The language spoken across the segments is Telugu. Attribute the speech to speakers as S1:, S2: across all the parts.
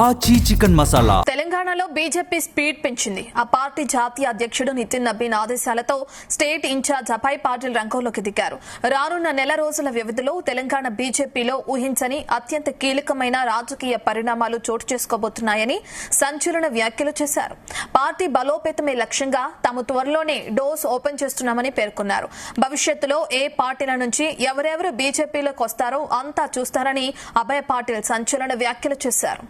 S1: ఆచి చికెన్ మసాలా.
S2: తెలంగాణలో బీజేపీ స్పీడ్ పెంచింది. ఆ పార్టీ జాతీయ అధ్యక్షుడు నితిన్ నబీన్ ఆదేశాలతో స్టేట్ ఇన్ఛార్జ్ అభయ్ పాటిల్ రంగంలోకి దిగారు. రానున్న నెల రోజుల వ్యవధిలో తెలంగాణ బీజేపీలో ఊహించని అత్యంత కీలకమైన రాజకీయ పరిణామాలు చోటు చేసుకోబోతున్నాయని సంచలన వ్యాఖ్యలు చేశారు. పార్టీ బలోపేతమే లక్ష్యంగా తాము త్వరలోనే డోర్స్ ఓపెన్ చేస్తున్నామని పేర్కొన్నారు. భవిష్యత్తులో ఏ పార్టీల నుంచి ఎవరెవరు బీజేపీలోకి వస్తారో అంతా చూస్తారని అభయ్ పాటిల్ సంచలన వ్యాఖ్యలు చేశారు.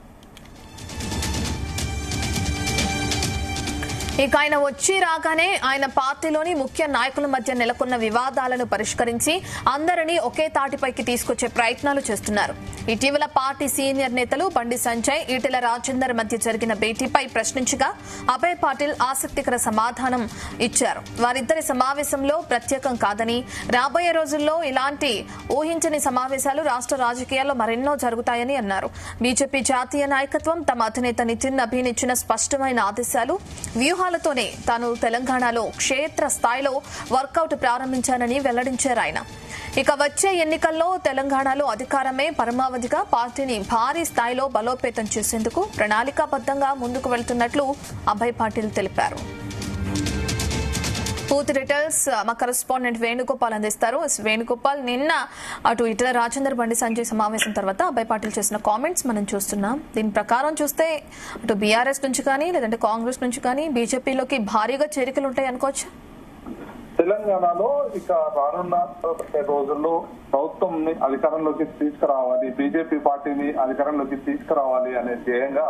S2: ఇక ఆయన వచ్చి రాగానే ఆయన పార్టీలోని ముఖ్య నాయకుల మధ్య నెలకొన్న వివాదాలను పరిష్కరించి అందరినీ ఒకే తాటిపైకి తీసుకొచ్చే ప్రయత్నాలు చేస్తున్నారు. ఇటీవల పార్టీ సీనియర్ నేతలు బండి సంజయ్, ఈటెల రాజేందర్ మధ్య జరిగిన భేటీపై ప్రశ్నించగా అభయ్ పాటిల్ ఆసక్తికర సమాధానం ఇచ్చారు. వారిద్దరి సమావేశంలో ప్రత్యేకం కాదని, రాబోయే రోజుల్లో ఇలాంటి ఊహించని సమావేశాలు రాష్ట్ర రాజకీయాల్లో మరెన్నో జరుగుతాయని అన్నారు. బీజేపీ జాతీయ నాయకత్వం తమ అధినేత నితిన్ నబీన్ ఇచ్చిన స్పష్టమైన ఆదేశాలు, వ్యూహాలతోనే తాను తెలంగాణలో క్షేత్ర స్థాయిలో వర్కౌట్ ప్రారంభించానని వెల్లడించారు ఆయన. ఇక వచ్చే ఎన్నికల్లో తెలంగాణలో అధికారమే పరమావధిగా పార్టీని భారీ స్థాయిలో బలోపేతం చేసేందుకు ప్రణాళికాబద్దంగా ముందుకు వెళ్తున్నట్లు అభయ్ పాటిల్ తెలిపారు. పూర్తి డీటెయిల్స్ మా కరెస్పాండెంట్ వేణుగోపాల్ అందిస్తారు. వేణుగోపాల్, నిన్న అటు ఈటెల రాజేందర్, బండి సంజయ్ సమావేశం తర్వాత అభయ్ పాటిల్ చేసిన కామెంట్స్ మనం చూస్తున్నాం. దీని ప్రకారం చూస్తే అటు బీఆర్ఎస్ నుంచి కానీ లేదంటే కాంగ్రెస్ నుంచి కానీ బీజేపీలోకి భారీగా చేరికలు ఉంటాయి అనుకోవచ్చు.
S3: తెలంగాణలో ఇక రానున్న రోజుల్లో ప్రభుత్వం అధికారంలోకి తీసుకురావాలి, బీజేపీ పార్టీని అధికారంలోకి తీసుకురావాలి అనే ధ్యేయంగా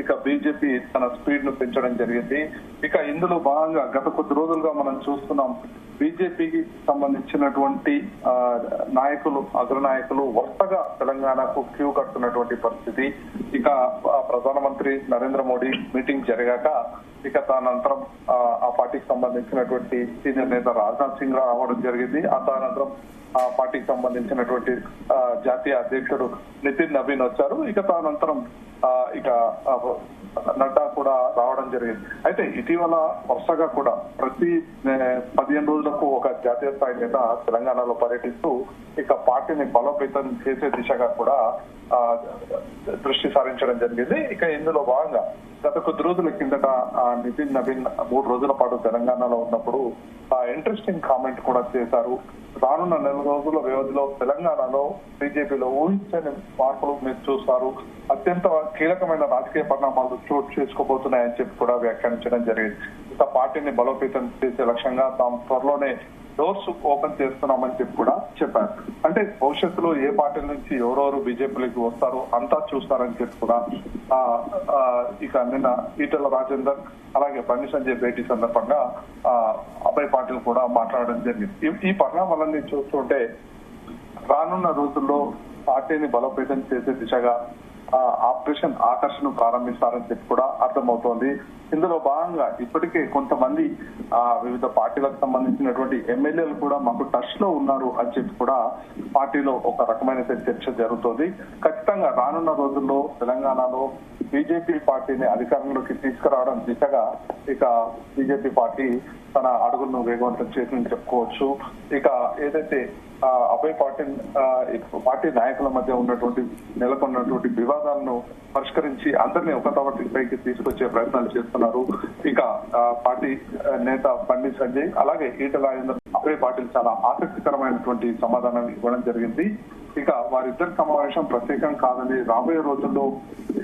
S3: ఇక బీజేపీ తన స్పీడ్ ను పెంచడం జరిగింది. ఇక ఇందులో భాగంగా గత కొద్ది రోజులుగా మనం చూస్తున్నాం, బీజేపీకి సంబంధించినటువంటి నాయకులు, అగ్రనాయకులు వరుసగా తెలంగాణకు క్యూ కడుతున్నటువంటి పరిస్థితి. ఇక ప్రధానమంత్రి నరేంద్ర మోడీ మీటింగ్ జరిగాక ఇక తదనంతరం ఆ పార్టీకి సంబంధించినటువంటి సీనియర్ నేత రాజ్నాథ్ సింగ్ రావడం జరిగింది. ఆ తదనంతరం ఆ పార్టీకి సంబంధించినటువంటి జాతీయ అధ్యక్షుడు నితిన్ నబీన్ వచ్చారు. ఇక తదనంతరం ఇక నడ్డా కూడా రావడం జరిగింది. అయితే ఇటీవల వరుసగా కూడా ప్రతి 15 రోజులకు ఒక జాతీయ స్థాయి నేత తెలంగాణలో పర్యటిస్తూ ఇక పార్టీని బలోపేతం చేసే దిశగా కూడా దృష్టి సారించడం జరిగింది. ఇక ఇందులో భాగంగా గత కొద్ది రోజుల కిందట నితిన్ నబీన్ 3 రోజుల పాటు తెలంగాణలో ఉన్నప్పుడు ఇంట్రెస్టింగ్ కామెంట్ కూడా చేశారు. రానున్న 4 రోజుల వ్యవధిలో తెలంగాణలో బీజేపీలో ఊహించని మార్పులు మీరు చూస్తారు, అత్యంత కీలకమైన రాజకీయ పరిణామాలు చోటు చేసుకోబోతున్నాయని చెప్పి కూడా వ్యాఖ్యానించడం జరిగింది. ఇక పార్టీని బలోపేతం చేసే లక్ష్యంగా తాము త్వరలోనే డోర్స్ ఓపెన్ చేస్తున్నామని చెప్పి కూడా చెప్పారు. అంటే భవిష్యత్తులో ఏ పార్టీ నుంచి ఎవరెవరు బీజేపీలోకి వస్తారో అంతా చూస్తారని చెప్పి కూడా ఇక నిన్న ఈటెల రాజేందర్ అలాగే బండి సంజయ్ భేటీ సందర్భంగా అభయ్ పాటిల్ కూడా మాట్లాడడం జరిగింది. ఈ పరిణామాలన్నీ చూస్తుంటే రానున్న రోజుల్లో పార్టీని బలోపేతం చేసే దిశగా ఆపరేషన్ ఆకర్షణ ప్రారంభిస్తారని చెప్పి కూడా అర్థమవుతోంది. ఇందులో భాగంగా ఇప్పటికే కొంతమంది వివిధ పార్టీలకు సంబంధించినటువంటి ఎమ్మెల్యేలు కూడా మాకు టచ్ లో ఉన్నారు అని చెప్పి కూడా పార్టీలో ఒక రకమైన చర్చ జరుగుతోంది. ఖచ్చితంగా రానున్న రోజుల్లో తెలంగాణలో బీజేపీ పార్టీని అధికారంలోకి తీసుకురావడం దిశగా ఇక బీజేపీ పార్టీ తన అడుగులను వేగవంతం చేసిందని చెప్పుకోవచ్చు. ఇక ఏదైతే అభయ్ పార్టీ నాయకుల మధ్య ఉన్నటువంటి నెలకొన్నటువంటి వివాదాలను పరిష్కరించి అందరినీ ఒక తాటిపైకి తీసుకొచ్చే ప్రయత్నాలు చేస్తున్నారు. ఇక పార్టీ నేత బండి సంజయ్ అలాగే ఈటెల రాజేందర్, అభయ్ పాటిల్ చాలా ఆసక్తికరమైనటువంటి సమాధానాన్ని ఇవ్వడం జరిగింది. ఇక వారిద్దరి సమావేశం ప్రత్యేకం కాదని, రాబోయే రోజుల్లో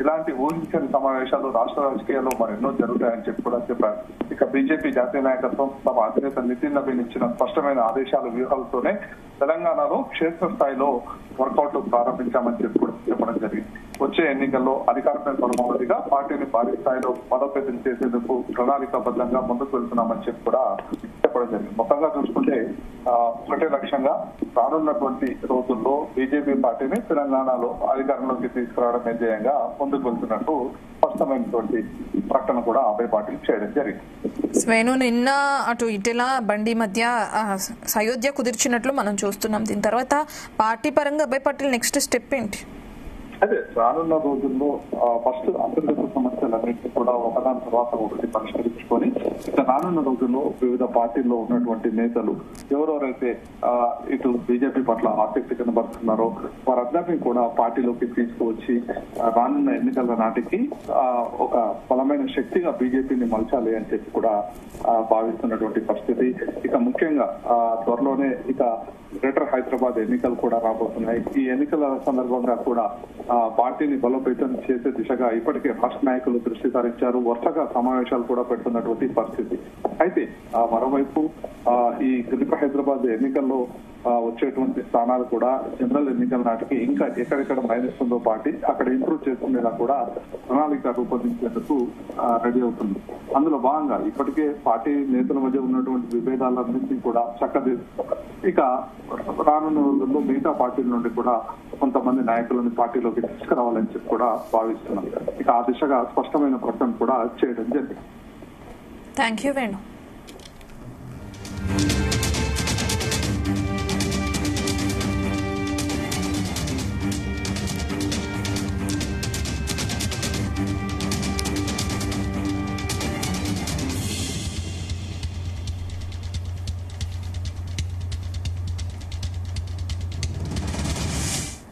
S3: ఇలాంటి ఊహించని సమావేశాలు రాష్ట్ర రాజకీయాల్లో మరెన్నో జరుగుతాయని చెప్పి కూడా చెప్పారు. ఇక బీజేపీ జాతీయ నాయకత్వం తమ అధినేత నితిన్ నబీన్ ఇచ్చిన స్పష్టమైన ఆదేశాలు, వ్యూహాలతోనే తెలంగాణలో క్షేత్రస్థాయిలో వర్కౌట్ ప్రారంభించామని చెప్పి కూడా చెప్పడం జరిగింది. వచ్చే ఎన్నికల్లో అధికారమైన పరమావధిగా పార్టీని భారీ స్థాయిలో బలోపేతం చేసేందుకు ప్రణాళికాబద్ధంగా ముందుకు వెళ్తున్నామని చెప్పి కూడా చెప్పడం జరిగింది. మొత్తంగా చూసుకుంటే ఒకటే లక్ష్యంగా రానున్నటువంటి రోజుల్లో బీజేపీ పార్టీని తెలంగాణలో అధికారంలోకి తీసుకురావడమే ధ్యేయంగా ముందుకు వెళ్తున్నట్టు స్పష్టమైనటువంటి ప్రకటన కూడా అభయ్ పాటిల్ చేయడం జరిగింది.
S2: స్వేను, నిన్న అటు ఈటెల బండి మధ్య సయోధ్య కుదిర్చినట్లు మనం చూస్తున్నాం. దీని తర్వాత పార్టీ పరంగా అభయ్ పాటిల్ నెక్స్ట్ స్టెప్ ఏంటి?
S3: అదే రానున్న రోజుల్లో ఫస్ట్ అంతర్గత సమస్యలన్నింటినీ కూడా ఒకదాని తర్వాత ఒకటి పరిష్కరించుకొని ఇక రానున్న రోజుల్లో వివిధ పార్టీల్లో ఉన్నటువంటి నేతలు ఎవరెవరైతే ఇటు బీజేపీ పట్ల ఆసక్తి కనబడుతున్నారో వారందరినీ కూడా పార్టీలోకి తీసుకువచ్చి రానున్న ఎన్నికల నాటికి ఒక బలమైన శక్తిగా బీజేపీని మలచాలి అని చెప్పి కూడా భావిస్తున్నటువంటి పరిస్థితి. ఇక ముఖ్యంగా త్వరలోనే ఇక గ్రేటర్ హైదరాబాద్ ఎన్నికలు కూడా రాబోతున్నాయి. ఈ ఎన్నికల సందర్భంగా కూడా పార్టీని బలోపేతం చేసే దిశగా ఇప్పటికే రాష్ట్ర నాయకులు దృష్టి సారించారు. వరుసగా సమావేశాలు కూడా పెడుతున్నటువంటి పరిస్థితి. అయితే మరోవైపు ఈ గ్రేటర్ హైదరాబాద్ ఎన్నికల్లో వచ్చేటువంటి స్థానాలు కూడా జనరల్ ఎన్నికల నాటికి ఇంకా ఎక్కడెక్కడ మైనస్ ఉందో పార్టీ అక్కడ ఇంప్రూవ్ చేసుకునేలా కూడా ప్రణాళిక రూపొందించేందుకు రెడీ అవుతుంది. అందులో భాగంగా ఇప్పటికే పార్టీ నేతల మధ్య ఉన్నటువంటి విభేదాలన్నింటినీ కూడా చక్కదిద్దుతారు. ఇక రానున్న రోజుల్లో మిగతా పార్టీల నుండి కూడా కొంతమంది నాయకులను పార్టీలోకి తీసుకురావాలని చెప్పి కూడా భావిస్తున్నాం. ఇక ఆ దిశగా స్పష్టమైన ప్రకటన కూడా చేయడం జరిగింది.
S2: Thank you Venu.